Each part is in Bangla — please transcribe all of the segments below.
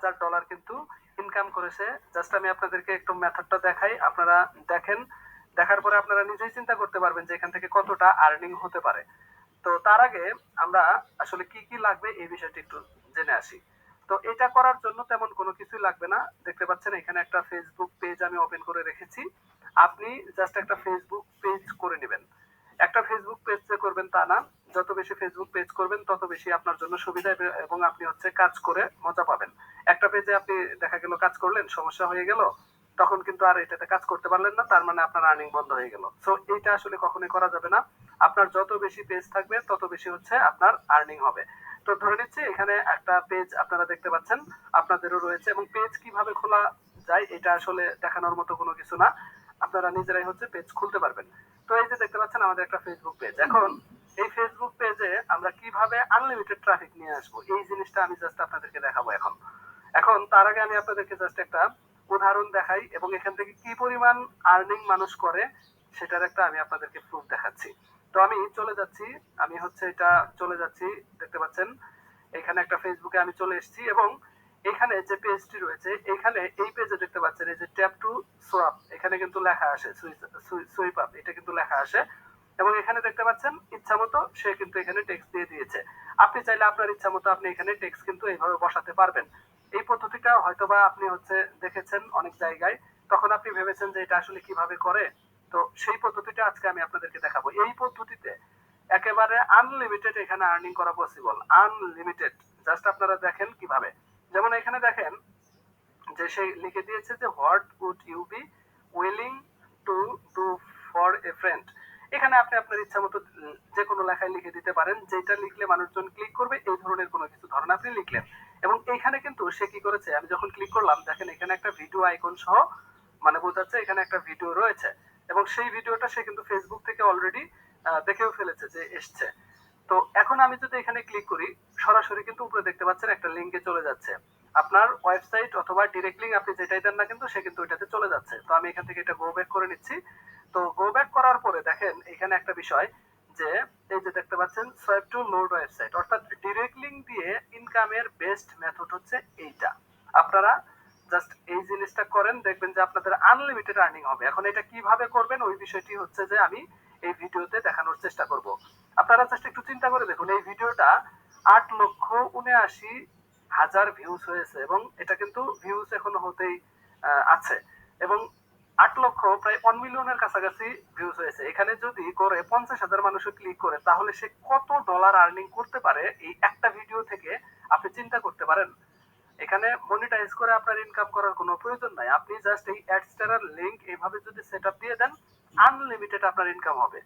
$1000 কিন্তু ইনকাম করেছে। জাস্ট আমি আপনাদেরকে একটু মেথডটা দেখাই, আপনারা দেখেন। দেখার পরে আপনারা নিজেই চিন্তা করতে পারবেন যে এখান থেকে কতটা আর্নিং হতে পারে। তো তার আগে আমরা আসলে কি কি লাগবে এই বিষয়টি একটু জেনে আসি। তো এটা করার জন্য তেমন কোনো কিছুই লাগবে না। দেখতে পাচ্ছেন এখানে একটা ফেসবুক পেজ আমি ওপেন করে রেখেছি। আপনি জাস্ট একটা ফেসবুক পেজ করে নেবেন। একটা ফেসবুক পেজ যে করবেন তা না, যত বেশি ফেসবুক পেজ করবেন তত বেশি আপনার জন্য সুবিধা এবং আপনি হচ্ছে কাজ করে মজা পাবেন। একটা পেজে আপনি দেখা গেল কাজ করলেন, সমস্যা হয়ে গেল, তখন কিন্তু আর এটাতে কাজ করতে পারলেন না, তার মানে আপনার আর্নিং বন্ধ হয়ে গেল। সো এইটা আসলে কখনোই করা যাবে না। আপনার যত বেশি পেজ থাকবে তত বেশি হচ্ছে আপনার আর্নিং হবে। তো ধরে নিচ্ছি এখানে একটা পেজ আপনারা দেখতে পাচ্ছেন, আপনাদেরও রয়েছে। এবং পেজ কিভাবে খোলা যায় এটা আসলে দেখানোর মতো কোনো কিছু না, আপনারা নিজেরাই হচ্ছে পেজ খুলতে পারবেন। তো এই যে দেখতে পাচ্ছেন আমাদের একটা ফেসবুক পেজ। এখন এই ফেসবুক পেজে আমরা কিভাবে আনলিমিটেড ট্রাফিক নিয়ে আসবো এই জিনিসটা আমি জাস্ট আপনাদেরকে দেখাবো এখন। এখন তার আগে আমি আপনাদেরকে জাস্ট একটা উদাহরণ দেখাই এবং এখান থেকে কি পরিমাণ আর্নিং মানুষ করে সেটার একটা আমি আপনাদেরকে প্রুফ দেখাচ্ছি। তো আমি চলে যাচ্ছি, আমি হচ্ছে এটা চলে যাচ্ছি, দেখতে পাচ্ছেন এখানে একটা ফেসবুকে আমি চলে এসেছি। এবং এখানে যে পেজটি রয়েছে এখানে এই পেজে দেখতে পাচ্ছেন এই যে ট্যাপ টু সোয়াপ, এখানে কিন্তু লেখা আসে সুইপ আপ, এটা কিন্তু লেখা আসে। এবং এখানে দেখতে পাচ্ছেন ইচ্ছা মতো সে কিন্তু এখানে টেক্সট দিয়ে দিয়েছে। আপনি চাইলে আপনার ইচ্ছা মতো আপনি এখানে টেক্সট কিন্তু এইভাবে বসাতে পারবেন। এই পদ্ধতিটা হয়তোবা আপনি হচ্ছে দেখেছেন অনেক জায়গায়, তখন আপনি ভেবেছেন যে এটা আসলে কিভাবে করে। তো সেই পদ্ধতিটা আজকে আমি আপনাদেরকে দেখাবো। এই পদ্ধতিতে একেবারে আনলিমিটেড এখানে আর্নিং করা পসিবল, আনলিমিটেড। জাস্ট আপনারা দেখেন কিভাবে। যেমন এখানে দেখেন যে সে লিখে দিয়েছে যে what would you be willing to do for a friend. এখানে আপনি আপনার ইচ্ছা মতো যে কোনো লেখায় লিখে দিতে পারেন, যেটা লিখলে মানুষজন ক্লিক করবে এই ধরনের কোনো কিছু ধরেন আপনি লিখলেন। এবং এইখানে কিন্তু সে কি করেছে, আমি যখন ক্লিক করলাম দেখেন এখানে একটা ভিডিও আইকন সহ, মানে বোঝাচ্ছে এখানে একটা ভিডিও রয়েছে। এবং সেই ভিডিওটা সে কিন্তু ফেসবুক থেকে অলরেডি দেখেও ফেলেছে যে এসছে। তো এখন আমি যদি এখানে ক্লিক করি সরাসরি কিন্তু উপরে দেখতে পাচ্ছেন একটা লিঙ্কে চলে যাচ্ছে আপনার ওয়েবসাইট অথবা ডিরেক্ট লিঙ্ক, আপনি যেটাই দেন না কিন্তু সে কিন্তু ওইটাতে চলে যাচ্ছে। তো আমি এখান থেকে এটা গো ব্যাক করে নিচ্ছি। তো গো ব্যাক করার পরে দেখেন এখানে একটা বিষয় যে এই যে দেখতে পাচ্ছেন সোয়াইপ টু লোড ওয়েবসাইট, অর্থাৎ ডিরেক্ট লিঙ্ক দিয়ে ইনকামের বেস্ট মেথড হচ্ছে এইটা। আপনারা জাস্ট এই জিনিসটা করেন, দেখবেন যে আপনাদের আনলিমিটেড আর্নিং হবে। এখন এটা কিভাবে করবেন ওই বিষয়টি হচ্ছে যে আমি এই ভিডিওতে দেখানোর চেষ্টা করব। আপনারা জাস্ট একটু চিন্তা করে দেখুন, এই ভিডিওটা 8,79,000 ভিউজ হয়েছে এবং এটা কিন্তু ভিউজ এখনো হতেই আছে। এবং 8 লক্ষ প্রায় 1 মিলিয়নের কাছাকাছি ভিউজ হয়েছে। এখানে যদি করে 50,000 মানুষও ক্লিক করে তাহলে সে কত ডলার আর্নিং করতে পারে এই একটা ভিডিও থেকে, আপনি চিন্তা করতে পারেন। এখানে মনিটাইজ করে আপনার ইনকাম করার কোনো প্রয়োজন নাই, আপনি জাস্ট এই অ্যাডস্টারার লিংক এইভাবে যদি সেটআপ দিয়ে দেন আনলিমিটেড আপনার ইনকাম হবে।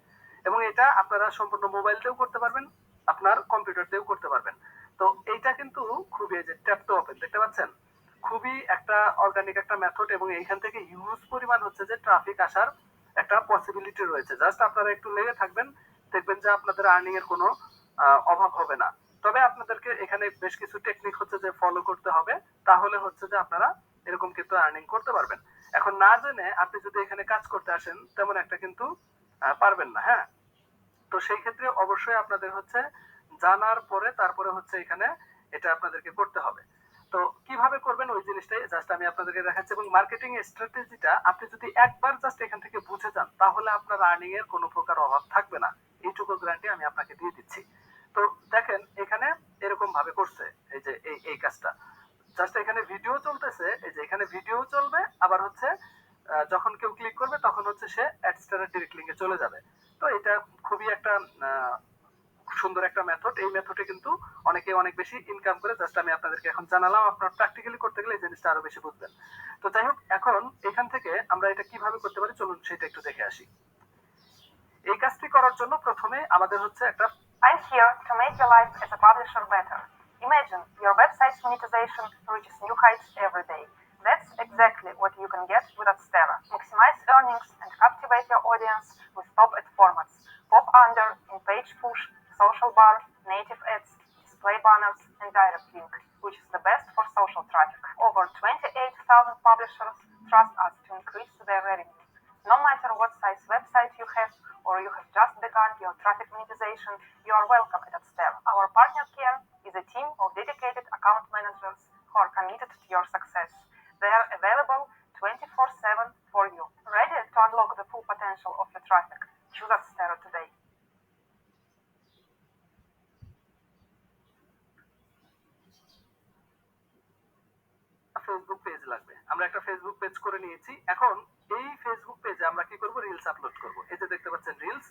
এবং এটা আপনারা সম্পূর্ণ মোবাইল দিয়েও করতে পারবেন, আপনার কম্পিউটার দিয়েও করতে পারবেন। তো এইটা কিন্তু খুবই, এই যে ট্যাপ টু ওপেন দেখতে পাচ্ছেন, খুবই একটা অর্গানিক একটা মেথড এবং এইখান থেকে হিউজ পরিমাণ হচ্ছে যে ট্রাফিক আসার একটা পসিবিলিটি রয়েছে। জাস্ট আপনারা একটু লেগে থাকবেন, দেখবেন যে আপনাদের আর্নিং এর কোনো অভাব হবে না। তবে আপনাদেরকে এখানে বেশ কিছু টেকনিক হচ্ছে যে ফলো করতে হবে, তাহলে হচ্ছে যে আপনারা এরকম কিন্তু আর্নিং করতে পারবেন। এখন না জেনে আপনি যদি এখানে কাজ করতে আসেন তেমন একটা কিন্তু পারবেন না। হ্যাঁ, তো সেই ক্ষেত্রে অবশ্যই আপনাদের হচ্ছে জানার পরে তারপরে হচ্ছে এখানে এটা আপনাদেরকে করতে হবে। তো কিভাবে করবেন ওই জিনিসটাই জাস্ট আমি আপনাদেরকে দেখাচ্ছি। এবং মার্কেটিং স্ট্র্যাটেজিটা আপনি যদি একবার জাস্ট এখান থেকে বুঝে যান তাহলে আপনার আর্নিং এর কোনো প্রকার অভাব থাকবে না, এইটুকু গ্যারান্টি আমি আপনাকে দিয়ে দিচ্ছি। তো দেখেন এখানে এরকম ভাবে করছে, এই যে এই কাজটা জাস্ট এখানে ভিডিও চলতেছে, এই যে এখানে ভিডিও চলবে আবার হচ্ছে যখন কেউ ক্লিক করবে তখন হচ্ছে সে অ্যাডস্টারের ডিরেক্ট লিংকে চলে যাবে। তো এটা খুবই একটা আহ, সুন্দর একটা মেথড। এই মেথডে কিন্তু অনেকে অনেক বেশি ইনকাম করে, জাস্ট আমি আপনাদেরকে এখন জানালাম, আপনার প্র্যাকটিক্যালি করতে গেলে এই জিনিসটা আরো বেশি বুঝবেন। তো যাই হোক, এখন এখান থেকে আমরা এটা কিভাবে করতে পারি চলুন সেটা একটু দেখে আসি। এই কাজটি করার জন্য প্রথমে আমাদের হচ্ছে একটা I'm here to make your life as a publisher better. Imagine your website's monetization reaches new heights every day. That's exactly what you can get with Adstera. Maximize earnings and captivate your audience with top-ad formats, pop under, in-page push, social bar, native ads, display banners, and direct link, which is the best for social traffic. Over 28,000 publishers trust us to increase their revenue. No matter what size website you have or you have just begun your traffic monetization, you are welcome at Adstera. Our partner care is a team of dedicated account managers who are committed to potential of your traffic. Choose Astero today. Facebook page লাগবে। আমরা একটা ফেসবুক পেজ করে নিয়েছি। এখন এই ফেসবুক পেজে আমরা কি করব, রিলস আপলোড করব। এই যে দেখতে পাচ্ছেন রিলস,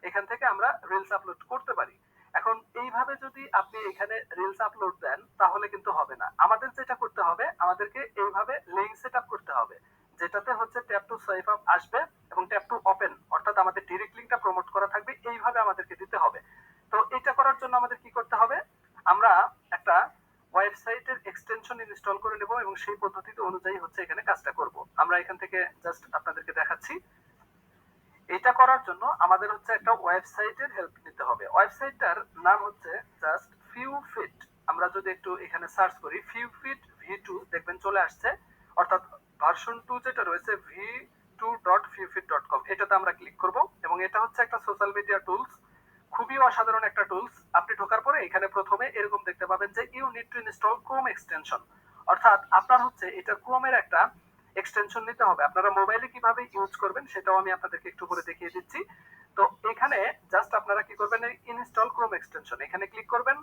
এখান থেকে আমরা রিলস আপলোড করতে পারি। এখন এইভাবে যদি আপনি এখানে রিলস আপলোড দেন তাহলে কিন্তু হবে না। আমাদের যেটা করতে হবে, আমাদেরকে এইভাবে লিংক সেটআপ করতে হবে, যেটাতে হচ্ছে ট্যাপ টু সোয়াইপ আপ আসবে এবং ট্যাপ টু ওপেন, অর্থাৎ আমাদের ডিরেক্ট লিংকটা প্রমোট করা থাকবে। এইভাবে আমাদেরকে দিতে হবে। তো এটা করার জন্য আমাদের কি করতে হবে, আমরা একটা ওয়েবসাইটের এক্সটেনশন ইনস্টল করে নেব এবং সেই পদ্ধতিতে অনুযায়ী হচ্ছে এখানে কাজটা করব। আমরা এখান থেকে জাস্ট আপনাদেরকে দেখাচ্ছি। এটা করার জন্য আমাদের হচ্ছে একটা ওয়েবসাইটের হেল্প নিতে হবে। ওয়েবসাইটটার নাম হচ্ছে জাস্ট ফিউফিট। আমরা যদি একটু এখানে সার্চ করি ফিউফিট V2, দেখবেন চলে আসছে, অর্থাৎ ভার্সন 2 যেটা রয়েছে v2.fewfit.com, এটাতে আমরা ক্লিক করব এবং এটা হচ্ছে একটা সোশ্যাল মিডিয়া টুলস। খুবই অসাধারণ একটা টুলস। আপনি ঢোকার পরে এখানে প্রথমে এরকম দেখতে পাবেন যে you need to install Chrome extension, অর্থাৎ আপনার হচ্ছে এটা ক্রোমের একটা এক্সটেনশন নিতে হবে। আপনারা মোবাইলে কিভাবে ইউজ করবেন সেটাও আমি আপনাদেরকে একটু করে দেখিয়ে দিচ্ছি। তো এখানে জাস্ট আপনারা কি করবেন, ইনস্টল ক্রোম এক্সটেনশন এখানে ক্লিক করবেন।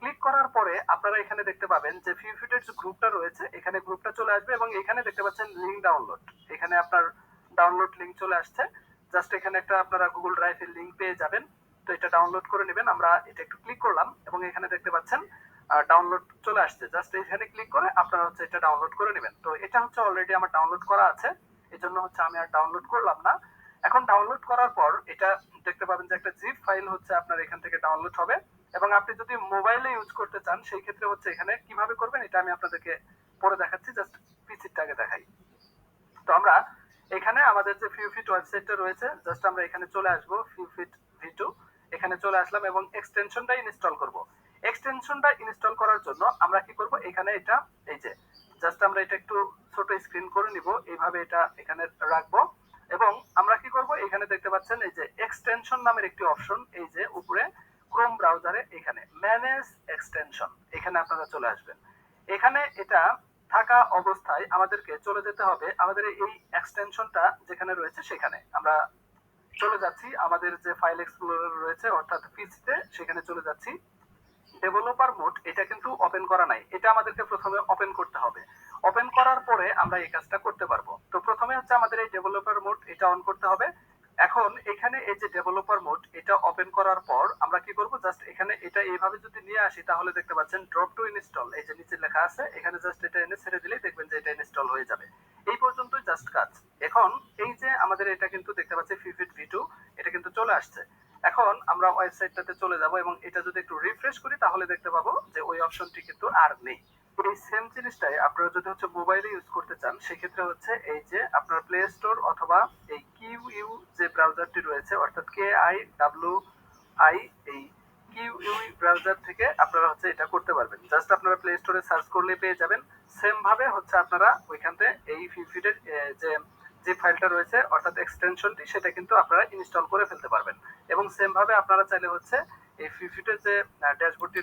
ক্লিক করার পরে আপনারা এখানে দেখতে পাবেন যে ফিউফিটের যে গ্রুপটা রয়েছে, এখানে গ্রুপটা চলে আসবে এবং এখানে দেখতে পাচ্ছেন লিংক ডাউনলোড। এখানে আপনার ডাউনলোড লিংক চলে আসছে। জাস্ট এখানে একটা আপনারা গুগল ড্রাইভের লিংক পেয়ে যাবেন। তো এটা ডাউনলোড করে নেবেন। আমরা এটা একটু ক্লিক করলাম এবং এখানে দেখতে পাচ্ছেন ডাউনলোড চলে আসছে। জাস্ট এখানে ক্লিক করে আপনারা হচ্ছে এটা ডাউনলোড করে নেবেন। তো এটা হচ্ছে অলরেডি আমার ডাউনলোড করা আছে, এজন্য হচ্ছে আমি আর ডাউনলোড করলাম না। এখন ডাউনলোড করার পর এটা দেখতে পাবেন যে একটা জিপ ফাইল হচ্ছে আপনার এখান থেকে ডাউনলোড হবে এবং আপনি যদি মোবাইলে ইউজ করতে চান সেই ক্ষেত্রে হচ্ছে এখানে কিভাবে করবেন এটা আমি আপনাদেরকে পরে দেখাচ্ছি। জাস্ট পিসিটাকে দেখাই। তো আমরা এখানে আমাদের যে ফিউফিট ওয়েবসাইটটা রয়েছে, জাস্ট আমরা এখানে চলে আসবো ফিউফিট V2, এখানে চলে আসলাম এবং এক্সটেনশনটা ইনস্টল করব। এক্সটেনশনটা ইনস্টল করার জন্য আমরা কি করব, এখানে এটা এই যে জাস্ট আমরা এটা একটু ছোট স্ক্রিন করে নিব, এইভাবে এটা এখানে রাখবো এবং আমরা কি করব, এখানে দেখতে পাচ্ছেন এই যে এক্সটেনশন নামের একটি অপশন, এই যে উপরে ক্রোম ব্রাউজারে এখানে ম্যানেজ এক্সটেনশন, এখানে আপনারা চলে আসবেন। এখানে এটা থাকা অবস্থায় আমাদেরকে চলে যেতে হবে আমাদের এই এক্সটেনশনটা যেখানে রয়েছে সেখানে। আমরা চলে যাচ্ছি আমাদের যে ফাইল এক্সপ্লোরার রয়েছে অর্থাৎ পিসিতে, সেখানে চলে যাচ্ছি। ডেভেলপার মোড এটা কিন্তু ওপেন করা নাই, এটা আমাদেরকে প্রথমে ওপেন করতে হবে। ওপেন করার পরে আমরা এই কাজটা করতে পারবো। তো প্রথমে হচ্ছে আমাদের এই ডেভেলপার মোড এটা অন করতে হবে। এখন এখানে এই যে ডেভেলপার মোড এটা ওপেন করার পর আমরা কি করব, জাস্ট এখানে এটা এইভাবে যদি নিয়ে আসি তাহলে দেখতে পাচ্ছেন ড্রপ টু ইনস্টল, এই যে নিচে লেখা আছে, এখানে জাস্ট এটা এনে ছেড়ে দিলেই দেখবেন যে এটা ইনস্টল হয়ে যাবে। এই পর্যন্তই জাস্ট কাজ। এখন এই যে আমাদের এটা কিন্তু দেখতে পাচ্ছি ফিউফিট V2, এটা কিন্তু চলে আসছে। এখন আমরা ওয়েবসাইটটাতে চলে যাব এবং এটা যদি একটু রিফ্রেশ করি তাহলে দেখতে পাবো যে ওই অপশনটি কিন্তু আর নেই। এই সেম জিনিসটাই আপনারা যদি হচ্ছে মোবাইলে ইউজ করতে চান সেক্ষেত্রে হচ্ছে এই যে আপনার প্লে স্টোর অথবা এই কিউইউ যে ব্রাউজারটি রয়েছে অর্থাৎ KIWI, এই কিউইউ ব্রাউজার থেকে আপনারা হচ্ছে এটা করতে পারবেন। জাস্ট আপনারা প্লে স্টোরে সার্চ করলে পেয়ে যাবেন। সেম ভাবে হচ্ছে আপনারা ওইখানতে এই ফিউফিটের যে ফাইলটা রয়েছে অর্থাৎ এক্সটেনশনটি সেটা কিন্তু আপনারা ইনস্টল করে ফেলতে পারবেন এবং সেম ভাবে আপনারা চাইলে হচ্ছে এই ফিউফিটের যে ড্যাশবোর্ডটি